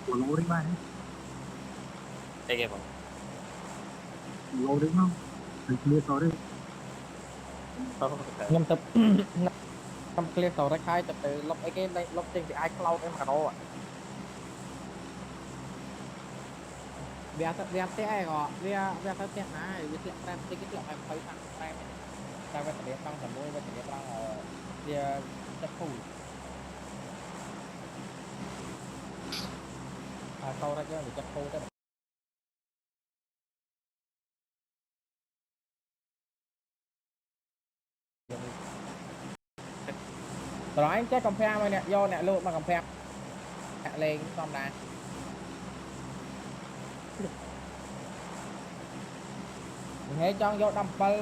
của lô đấy mà đây kìa bọn lô đấy không thành clear sau đấy nhầm tập nhầm clear tàu ra khai tập từ lọc ấy cái lọc trên thì iCloud em cả đó vẽ té gọ vẽ sao té này vẽ té prem tí cái lọc em thấy tăng prem này ta vẽ tập tăng tầm môi vẽ tập tăng vẽ chất phủ sau ra cái chất phủ đó rồi anh chắc cầm phe nè do nè lộn mà cầm phe lên xong này nghe cho vô đâm bal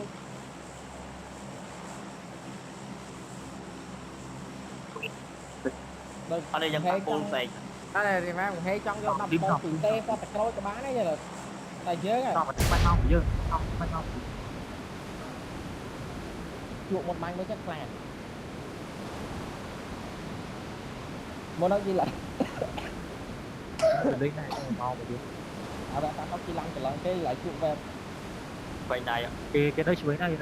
ở đây dân tộc buôn xài cái này thì má hay trong vô đâm bal từ tê qua tạch lôi cái bán ấy giờ tài chế à sao mà bắt nhau chứ không bắt nhau chuột một bánh mới chắc là muốn nói gì lại đây này mau một chút ở đây ta có chi lăng trở lại cái lại chuột về vậy này cái đây chuối này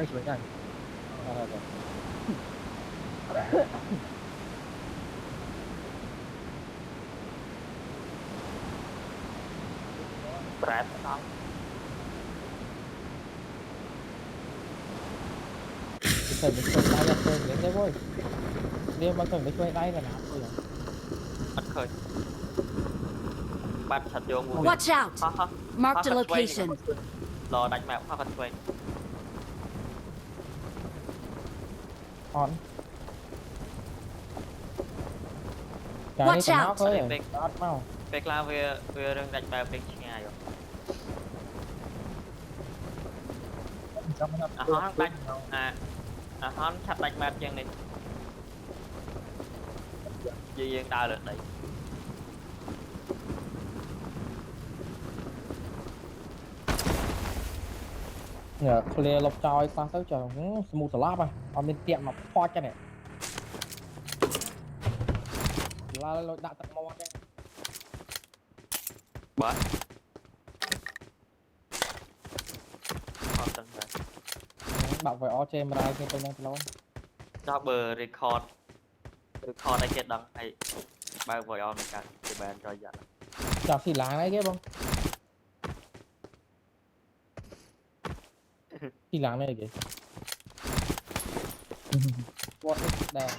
rap đó thử mình chơi tay ra chơi đến đấy vui nếu mà thử mình chơi tay là nào rồi bắt khơi bắt thật vô ngu Watch out! Mark the location. lo đánh mẹ phát quay on cái này nó thôi đắt mau việc là về đang đánh mẹ bên nhà rồi hón đánh hón sắp đánh mẹ chân này gì yên đau được đấy nhờ clear lọc trôi sang tới trời smooth slap à ở bên tiệm mà pho cho này là lội đã tận mò đấy bớt tận này bạn phải o trên mà cái tôi đang lâu cho bờ record đây chết đằng hay bao vội on cả thì bạn rồi giờ chào xì láng đấy kia không xì láng này kìa what is that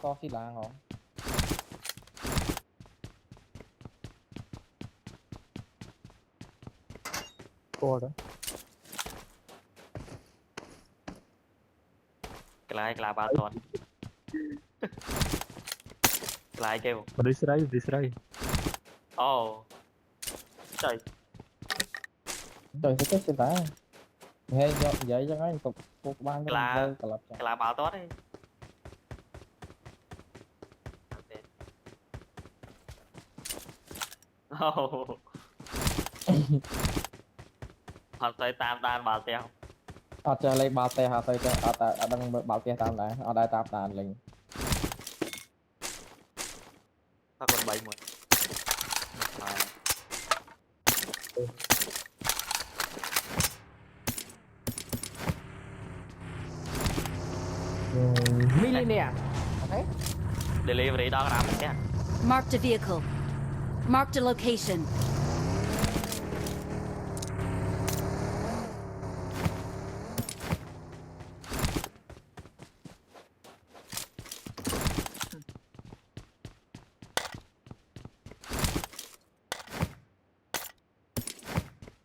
có xì láng không cô đó cái là ba tuần lại kêu đi đây oh trời trời sẽ chết xì láng nghe vậy cho ngay cục ban cái là bảo tốt đi oh họ tới tam bảo teo ở chờ lấy bao tè họ tới ở đang bao tè tam này ở đây tam đàn liền ta còn 70 millionaire okay delivery đó làm cái Marked a vehicle. Marked a location.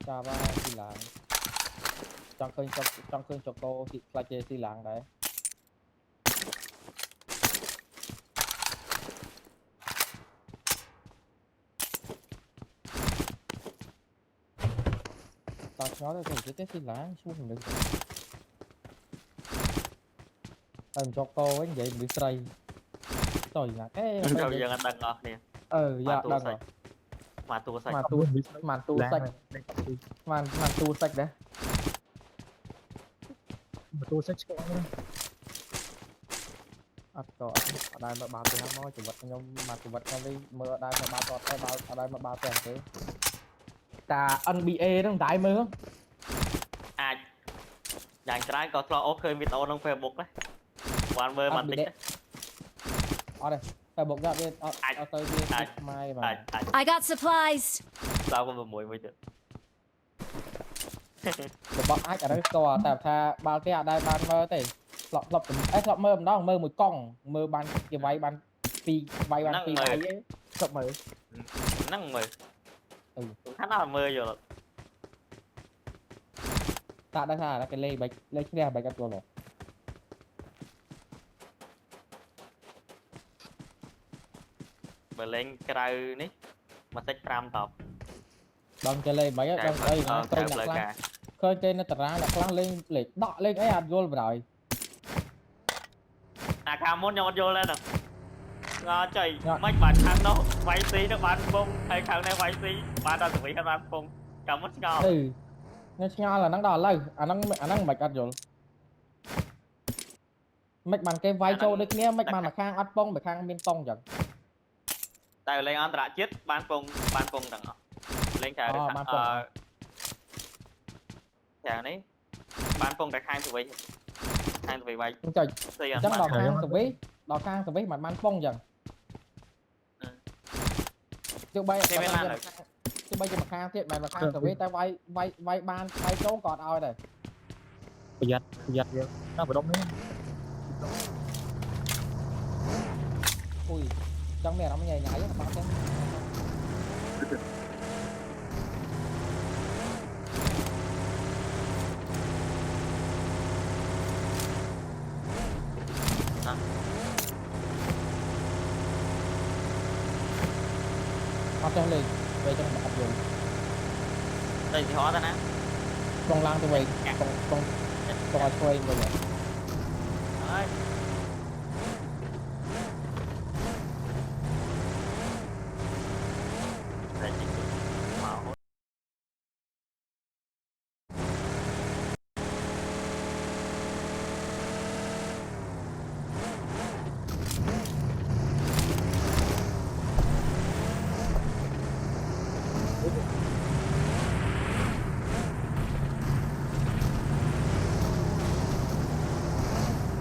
chào ba xì láng trong cơn cho cô thì là chơi xì láng đấy tao nói đây rồi cái xì láng xuống được tao cho cô ấy vậy bị stray rồi là cái rồi giờ anh đang ngọt nè dạ đang rồi mà tua sạch màn tu sạch màn tu sạch đấy mà tôi sẽ có ắt có ở đây mà bao tiền nó chỉ vật nhom mà chỉ vật nó đi mưa ở đây mà bao tọt ở bao ở đây mà bao tiền thế ta NBA nó đại mưa អាចយ៉ាងច្រើនក៏ធ្លាប់អូសឃើញវីដេអូក្នុង Facebook ដែរបានមើលបន្តិច ở đây phải buộc ra bên ở tới bên mai អា mà ចអាច I got supplies. ស្ដាប់6មួយទៀត để bọn ai ở đây to tại tha bao tiền ở đây ban mơ thì lọp lọp ấy lọp mơ đó mơ một con mơ ban cái váy ban pi váy ban pi váy ấy lọp mơ ហ្នឹងមើល ừ ថាដល់មើលយល់ ta đã ra là cái lê bạch lê kia bạch cắt rồi បើលេងក្រៅនេះមកតិច5តប đòn cái lê bạch đòn đây nó ក្រៅ cây ផ្លូវ là ការ khơi cây nó tạt ra là khăn lên lệ đọ lên ấy à vô rồi អាខាងមុនខ្ញុំអត់យល់ទេហ្នឹងងល់ចៃមិនបានខាងនោះវាយស៊ីទៅបានពងហើយខាងនេះវាយស៊ីបានដល់សវីហើយបានពងចាំមុនស្ងល់ ừ nó nhau là nó đỏ lâu à nó bạch cắt rồi mạch bàn cái vai châu đấy kia mạch bàn là khang ắt bông bạch khang bên tông chẳng តែលេងអន្តរជាតិបានពងទាំងអស់លេងក្រៅខាងនេះបានពងតែខាងសវីវាយ trời ស៊ីអត់ chắc បាន đỏ khang từ với mặt man bông chẳng chứ bây chứ bây giờ mà khang thiệt mày mà khang từ với tay vai ban vai châu còn ao này ប្រយ័ត្នយើងណាបដុំនេះ ui trong này nó nhảy nhảy các bạn xem អត់ចេះលេងពេលចឹងអត់យល់ ទៅទីហោះទៅណា ក្នុងឡើងទៅវិញក្នុងឲ្យឆ្វេងវិញ ហើយ តែជីវិតមក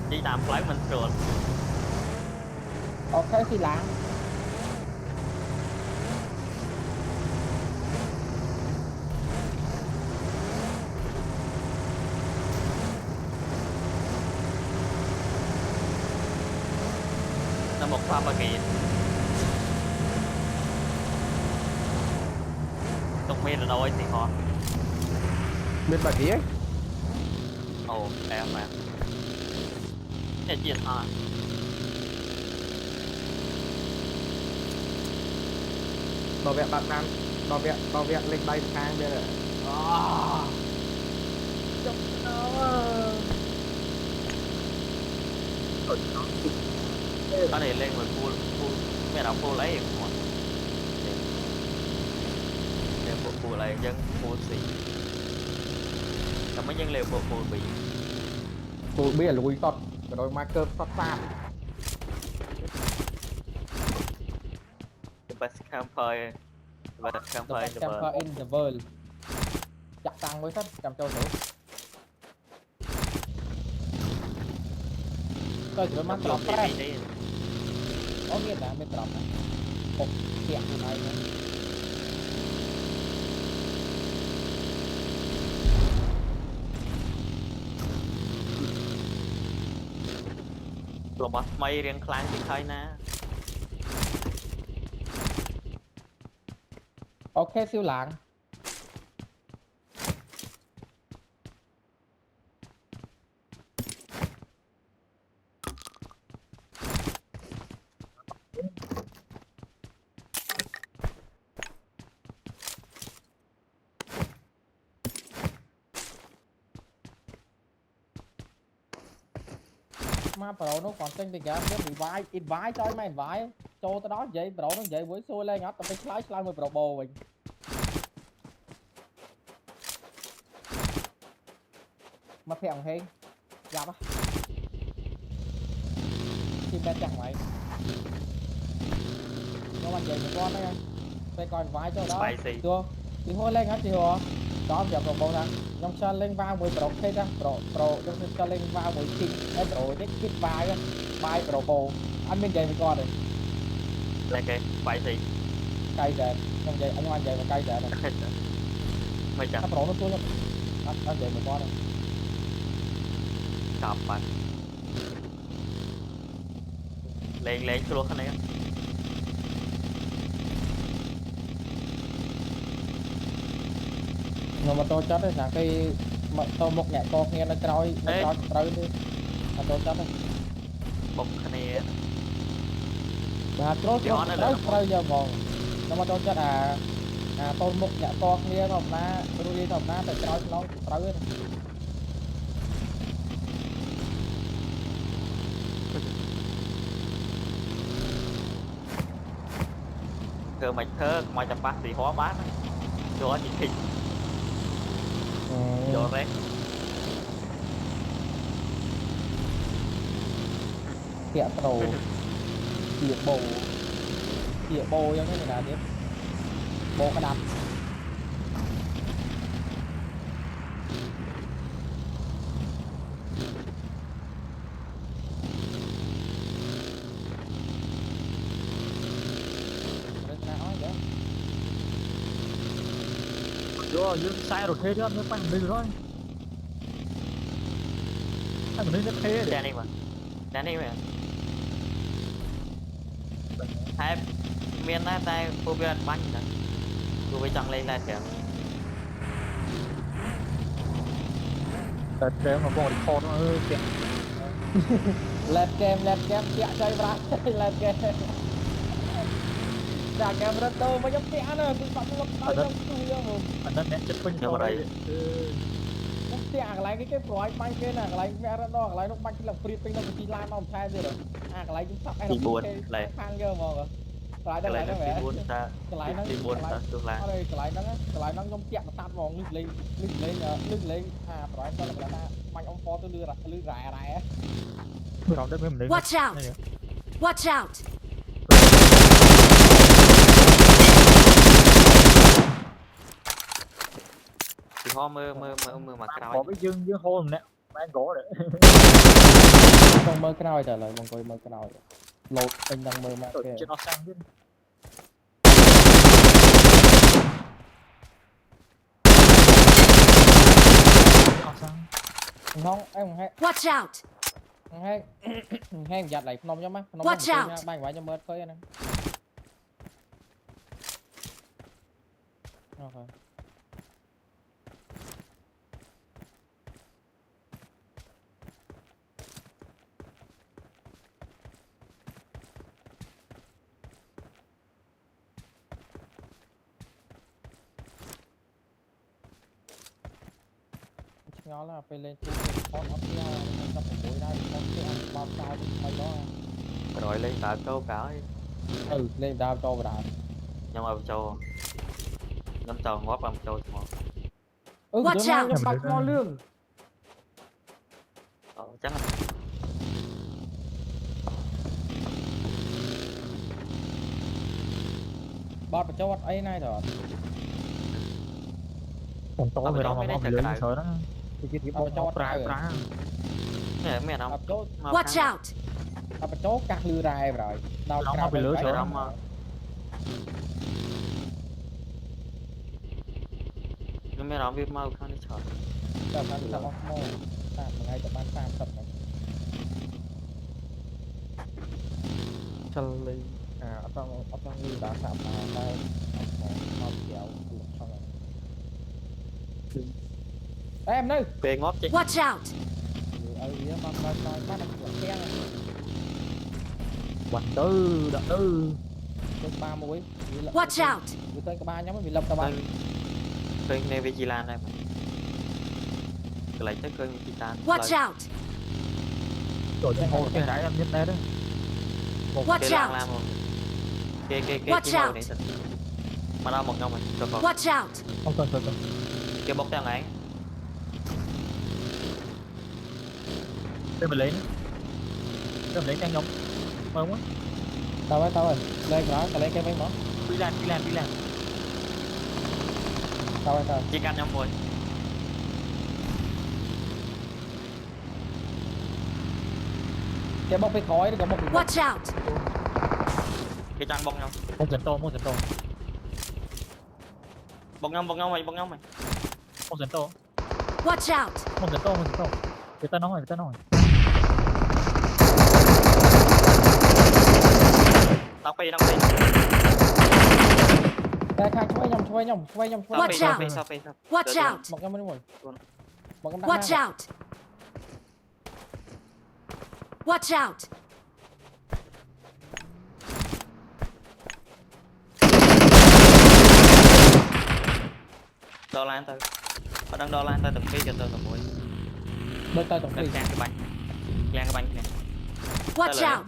đi làm lấy mình trượt ok thì làm là một pha bà kỳ tục miên là đâu ấy thì khó bên bà kia ồ em mà cái chuyện hả bảo vệ bạn nam bảo vệ lên bay sang đây rồi có thể lên một phu mẹ nào phu lấy một để phu lấy dân phu xì mấy dân liều phu bị tôi biết là lùi tọt rồi marker tọt xa the best camper in the world chặt tăng với thất cầm châu thủ coi chỉ mang trọc ra có nghĩa là bên trọc này một kiện như này nữa rồi bắt mây riêng clan thì thôi nè ok siêu lạng mà pro nó còn trên thì game invite cho mày invite cho tao đó vậy pro nó vậy với xui lên ngắt tao phải slide mười pro bồ mình mà phèn hên gặp á thì bên chẳng mày nó bạn dậy một con đấy đây còn vài chỗ đó spicy chưa thì thôi lên hết thì hồ đó giờ còn bông ra trong cho lên vào mùi pro cây ra pro trong cho lên vào mùi kinh cái pro cái kit bài á bài pro bồ anh bên dậy một con này là cái spicy cây rệt trong dậy anh ngoan dậy một cây rệt này mày chả nó pro nó xuống anh dậy một con này chọc bạn lên xuống cái này nhưng mà tôi chắc đấy là cái mà tôi một nhẹ con nghe nó trôi đi mà tôi chắc đấy bốc cái này và trôi giờ mòn nhưng mà tôi chắc là tôi một nhẹ con nghe nó na tôi đi nó na tại trôi nó trôi cơ mạch thơ ngoài chập bát thì hóa bát cho chị thịt cho rét kẹo trầu kẹo bồ giống như thế nào tiếp bồ cái đập vô dương sai rồi thế chứ nó phải mình thôi anh mình nên thế Danny mà hai miền na tay cô biết bánh nè cô với chồng lên kìa để mà bỏ đi kho nó kẹt lẹt kem kẹo chơi bạc lẹt kem đã kem rất đâu mà giống kẹo nữa cứ sống lúc đó giống tôi không anh nên chất quanh nhưng mà đây cũng kẹo lại cái pro anh bay cái này lại mẹ nó đo lại nó bánh là free pin nó chỉ lai nó thay rồi lại chúng sắp đi buồn lại khang cơ mà lại đó lại mẹ buồn ta đi buồn ta tương lai đây cái lại nó giống kẹo nó tạt vòng lướt lên rồi anh cho là mạnh ông phó tôi lư rải á Watch out! Watch out! thì ho mơ mà có cao cái dương hôn nè anh gỗ đấy không mơ cái nào trả lời mong coi mơ cái nào lột anh đang mơ mà kìa nó sang chứ không em hay Watch out! hay giặt lại nông cho má nông Watch out! bay ngoài cho mơ khơi nè okay. Nó là phải lên con ốc kia nó phải bối ra con kia ăn bao cao mày đó rồi lên đảo câu cả lên đao cho vào đảo nhưng mà châu nhóm châu ngóp bằng châu Watch out! bạch ngon lương chắc là bọt vào châu ấy này rồi còn to về đó mà lưới sợ đó cái cho nè mẹ nó Watch out! vào chỗ cắt lư ra em rồi đau nó bị lưới sợ lắm nhưng mẹ nó biết mau không đi chọn Tầm ăn sập ốc mô tạm ngay tầm ăn tạm sập này chân ly ốc trong ly đã sập đây ốc kéo xong rồi em nơi về ngóp chứ Watch out! ở dưới bắt được cửa xe này quần tư đợt tư tới 3 mũi Watch out! vừa tới cả 3 nhóm bị lập cả 3 kênh này về Chi Lan đây mà lại tới kênh Chi Lan Watch out! rồi trên hồ cái rải em nhất đây đấy Watch out! cái Watch out! này mà đâu một ngông này cho con Watch out! không cần cái bốc theo này đây mình lấy canh nhóm mơ quá tao ơi lên đó tao lên cái mấy món đi làm tao ơi chỉ canh nhau mùi cái bông phải khói cái bông phải Watch out! cái trăng bong nhau một trận tô bong nhau mày một trận tô Watch out! người ta nói tao phi đây khaiช่วยnhom Watch out! sao phi Watch out! một cái mới một cái Watch out! Watch out! đo lan tao họ đang đo lan tao từng phi cho tao từng mũi bên tao tổng đang phi chan cái bánh này Watch out!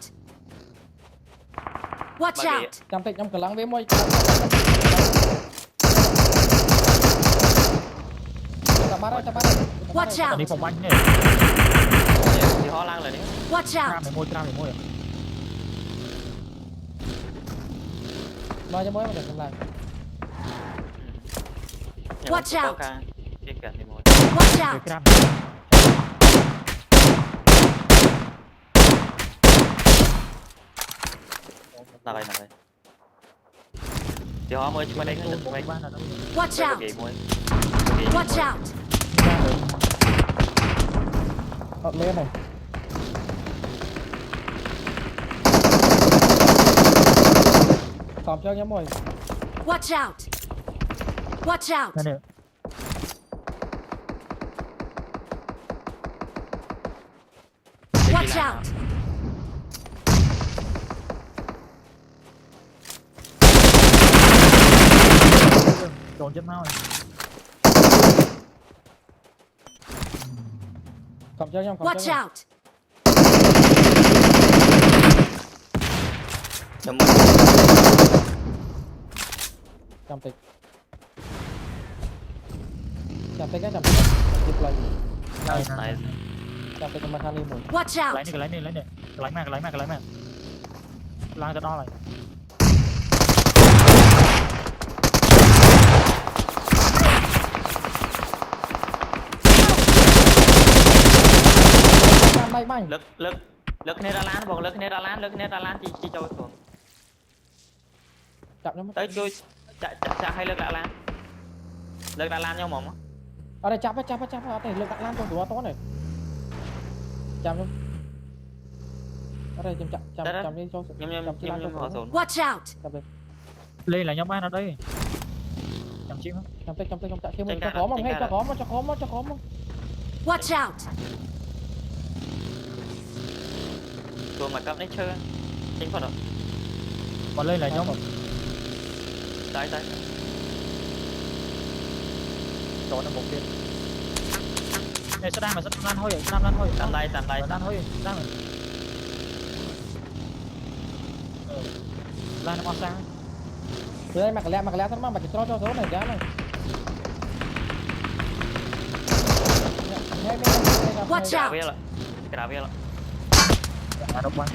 Watch out! chăm tịch nhom cửa lăng với môi tập bắt đây Watch out! đi phòng bánh nè thì họ lan lại đấy Watch ra out! để môi nói cho mới mà được làm Watch out. cái cả thì mũi Watch để out! ram là đây thì họ mới chúng đây nó được bán là nó Watch out! cái mũi Watch out! lên này tóm cho nhóm mồi Watch out! Watch out! nè Watch out! trốn chân mau tóm cho nhóm Watch out! chấm chăm tịch cái chăm tịch lại này chăm tịch mà khăn đi mồi Watch out! lấy nè lấy mà lang cho đo này bay bay lực này ra lan bọn lực này ra lan chi cho xuống chạm nhóm tới chui chả hay lực đà lan nhau mỏng ở đây chạm ở đây lực lan trong tụi to này chạm luôn ở đây chạm đi cho nhâm họ xuống Watch out! chạm đi lên là nhóm ban ở đây chậm chim chạm kia mình cho khó mà Watch out! xuống mà cấp đấy chơi chính phần rồi còn lên là nhóm đấy chỗ nó một kia này sẽ đang lan thôi tạm đây lan thôi đang lan nó sang từ đây mặc lẹ thôi mà chỉ cho số này giá này Watch out! cái đào là là độc bắn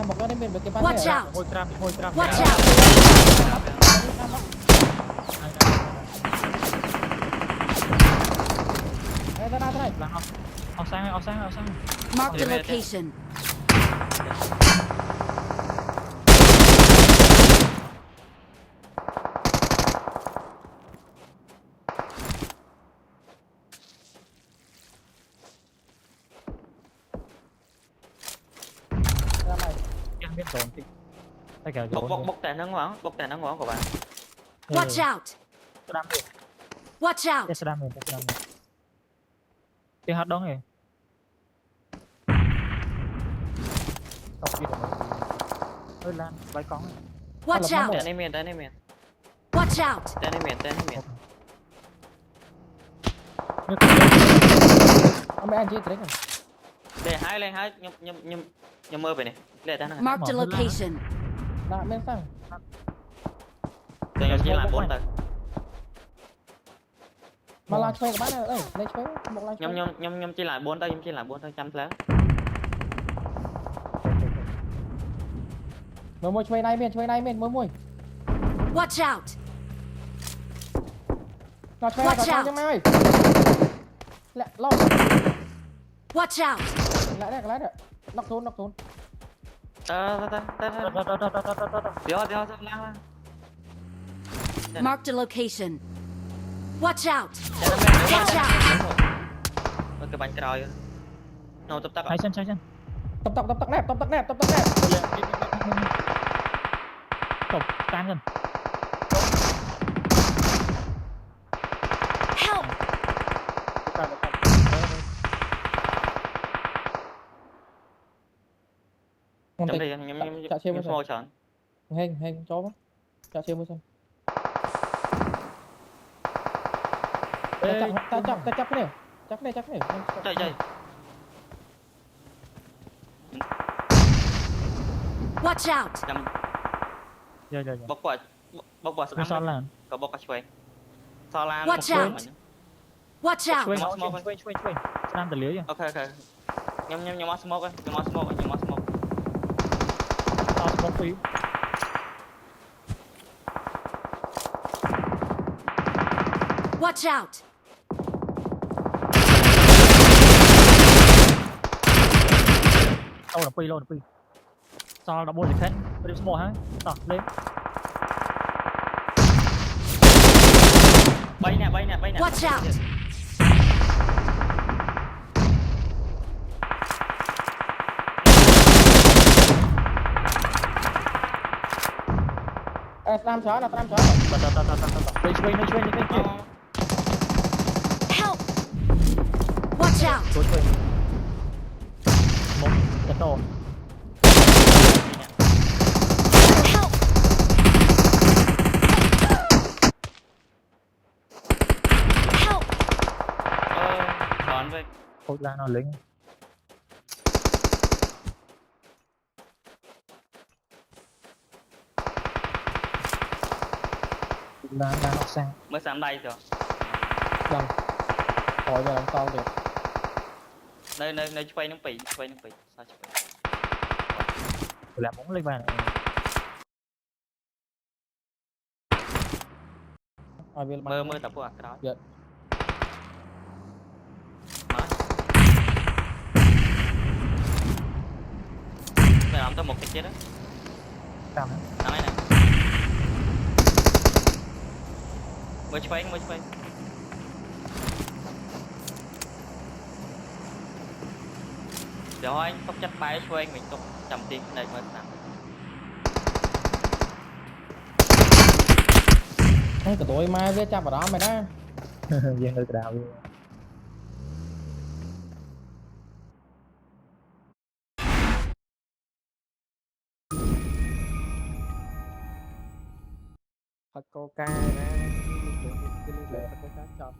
một cái bên cái ban Watch out! môi tram Watch out! đây này lan ao sang Mark the location. em biết rồi tay kẹo bốc tẻ nó ngoáng của bạn Watch out! đam đi Watch out! cái đam cái hot đó này ơi lan bay con Watch out! tên này miền Watch out! tên này miền ông anh chị đấy này để hai lên hai nhâm mơ về này để ta này Mark the location. đã bên sang để chỉ làm 4 tầng mà la chơi các bạn ơi đây chơi một la chơi nhom chỉ lại 4 tay nhom chỉ lại 4 tay chăm lá môi chơi này miền môi Watch out! nó chơi cho mày ơi lẹ lo Watch out! lại đấy nóc thốn ta điều lang Marked a location. Watch out! Watch out! Cái bánh rồi nó tập tắc hai chân tập tắc nẹp chụp tan gần Help! không chấm tịch đi nhom chả chơi small chọn hình chó quá chả chơi mua xem ta chấp cái này chơi Watch out! chấm giờ bóc quả nó son là có bóc quả chuối so la Watch out! Watch chui out! chui nam tờ liếu chứ ok nhom smoke tao smoke phí Watch out! lâu là pi sao đã buồn thì khen đi smoke hả tao lên bay nè Watch out! Tam chó tao chui Help! Watch out! chui một cái tổ Help! Help! đón về thôi là nó lính là học sang mới sáng đây rồi đằng khỏi giờ làm sao được nơi quay nó bị sao chụp làm muốn lên bàn mơ tập của cái đó dạ mày làm tao một cái chết đó làm thằng này nè mới quay rồi anh tóc chất bay quay mình tóc chầm tiếng này mới làm cái tụi mai với cha vào đó mày đó viên người đào thật coca ra cái coca chọn